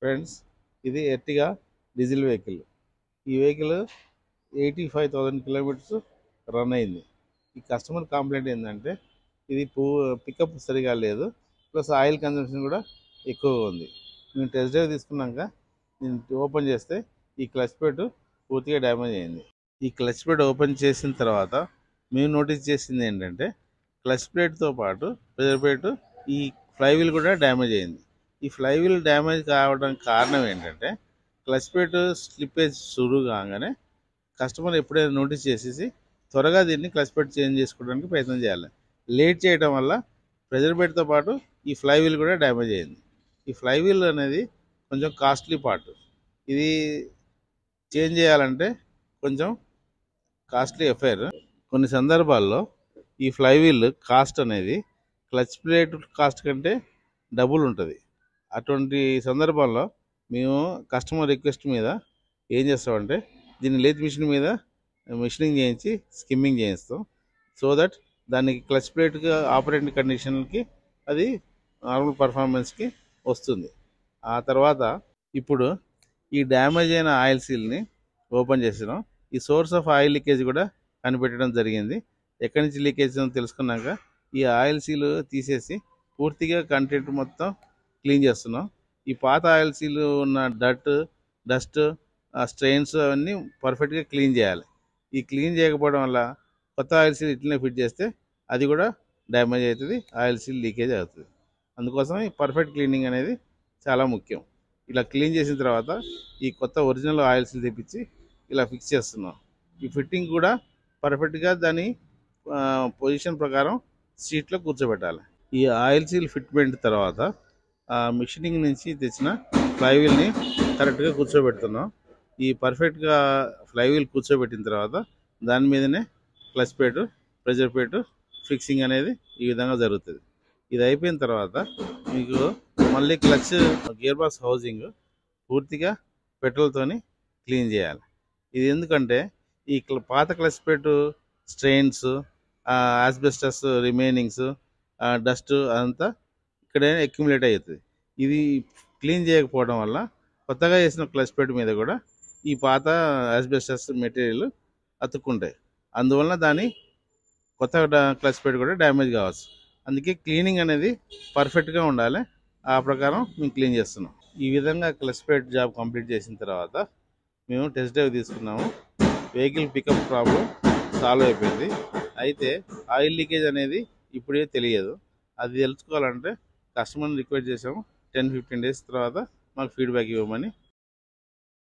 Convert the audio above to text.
Friends, ఇది Ertiga diesel vehicle. ఈ vehicle 85,000 kilometres run అయింది. ఈ కస్టమర్ కంప్లైంట్ ఏంటంటే ఇది పికప్ సరిగా లేదు, ప్లస్ ఆయిల్ కన్జంప్షన్ కూడా ఎక్కువగా ఉంది. మేము టెస్ట్ డ్రైవ్ తీసుకున్నాక నేను ఓపెన్ చేస్తే ఈ క్లచ్ ప్లేట్ పూర్తిగా డ్యామేజ్ అయింది. ఈ క్లచ్ ప్లేట్ ఓపెన్ చేసిన తర్వాత మేము నోటీస్ చేసింది ఏంటంటే క్లచ్ ప్లేట్తో పాటు ప్రెజర్ ప్లేట్, ఈ ఫ్లైవీల్ కూడా డ్యామేజ్ అయింది. ఈ ఫ్లైవీల్ డ్యామేజ్ కావడానికి కారణం ఏంటంటే క్లచ్ ప్లేట్ స్లిప్పేజ్ షురూ కాగానే కస్టమర్ ఎప్పుడైనా నోటీస్ చేసేసి త్వరగా దీన్ని క్లచ్ ప్లేట్ చేంజ్ చేసుకోవడానికి ప్రయత్నం చేయాలి. లేట్ చేయడం వల్ల ప్రెజర్ ప్లేట్తో పాటు ఈ ఫ్లైవీల్ కూడా డ్యామేజ్ అయింది. ఈ ఫ్లైవీల్ అనేది కొంచెం కాస్ట్లీ పార్ట్. ఇది చేంజ్ చేయాలంటే కొంచెం కాస్ట్లీ అఫైర్. కొన్ని సందర్భాల్లో ఈ ఫ్లైవీల్ కాస్ట్ అనేది క్లచ్ ప్లేట్ కాస్ట్ కంటే డబుల్ ఉంటుంది. అటువంటి సందర్భాల్లో మేము కస్టమర్ రిక్వెస్ట్ మీద ఏం చేస్తామంటే దీన్ని లేత్ మిషన్ మీద మిషనింగ్ చేయించి స్కిమ్మింగ్ చేయిస్తాం. సో దట్ దానికి క్లచ్ ప్లేట్గా ఆపరేటింగ్ కండిషన్కి అది నార్మల్ పర్ఫార్మెన్స్కి వస్తుంది. ఆ తర్వాత ఇప్పుడు ఈ డ్యామేజ్ అయిన ఆయిల్ సీల్ని ఓపెన్ చేసినాం. ఈ సోర్స్ ఆఫ్ ఆయిల్ లీకేజ్ కూడా కనిపెట్టడం జరిగింది. ఎక్కడి నుంచి లీకేజ్ తెలుసుకున్నాక ఈ ఆయిల్ సీల్ తీసేసి పూర్తిగా కంటెంట్ మొత్తం క్లీన్ చేస్తున్నాం. ఈ పాత ఆయిల్ సీల్ ఉన్న డస్ట్ స్ట్రెయిన్స్ అవన్నీ పర్ఫెక్ట్గా క్లీన్ చేయాలి. ఈ క్లీన్ చేయకపోవడం వల్ల కొత్త ఆయిల్ సీల్ ఇట్లనే ఫిట్ చేస్తే అది కూడా డ్యామేజ్ అవుతుంది, ఆయిల్ సీల్ లీకేజ్ అవుతుంది. అందుకోసం ఈ పర్ఫెక్ట్ క్లీనింగ్ అనేది చాలా ముఖ్యం. ఇలా క్లీన్ చేసిన తర్వాత ఈ కొత్త ఒరిజినల్ ఆయిల్ సీల్ తెప్పించి ఇలా ఫిక్స్ చేస్తున్నాం. ఈ ఫిట్టింగ్ కూడా పర్ఫెక్ట్గా దాని పొజిషన్ ప్రకారం సీట్లో కూర్చోబెట్టాలి. ఈ ఆయిల్ సీల్ ఫిట్మెంట్ తర్వాత మిషనింగ్ నుంచి తెచ్చిన ఫ్లైవీల్ని కరెక్ట్గా కూర్చోబెడుతున్నాం. ఈ పర్ఫెక్ట్గా ఫ్లైవీల్ కూర్చోబెట్టిన తర్వాత దాని మీదనే clutch plate, pressure plate fixing అనేది ఈ విధంగా జరుగుతుంది. ఇది అయిపోయిన తర్వాత మీకు మళ్ళీ క్లచ్, గేర్ బాక్స్ హౌజింగ్ పూర్తిగా పెట్రోల్తోని క్లీన్ చేయాలి. ఇది ఎందుకంటే ఈ పాత clutch plate strains, asbestos remainings, dust అదంతా ఇక్కడే అక్యుములేట్ అవుతుంది. ఇది క్లీన్ చేయకపోవడం వల్ల కొత్తగా వేసిన క్లచ్ ప్లేట్ మీద కూడా ఈ పాత ఆస్బెస్టస్ మెటీరియల్ అతుక్కుంటాయి. అందువలన దాని కొత్త క్లచ్ ప్లేట్ కూడా డ్యామేజ్ కావచ్చు. అందుకే క్లీనింగ్ అనేది పర్ఫెక్ట్గా ఉండాలి. ఆ ప్రకారం మేము క్లీన్ చేస్తున్నాం. ఈ విధంగా క్లచ్ ప్లేట్ జాబ్ కంప్లీట్ చేసిన తర్వాత మేము టెస్ట్ డ్రైవ్ తీసుకున్నాము. వెహికల్ పికప్ ప్రాబ్లం సాల్వ్ అయిపోయింది. అయితే ఆయిల్ లీకేజ్ అనేది ఇప్పుడే తెలియదు. అది తెలుసుకోవాలంటే కస్టమర్ని రిక్వెస్ట్ చేసాము 10-15 డేస్ తర్వాత మాకు ఫీడ్బ్యాక్ ఇవ్వమని.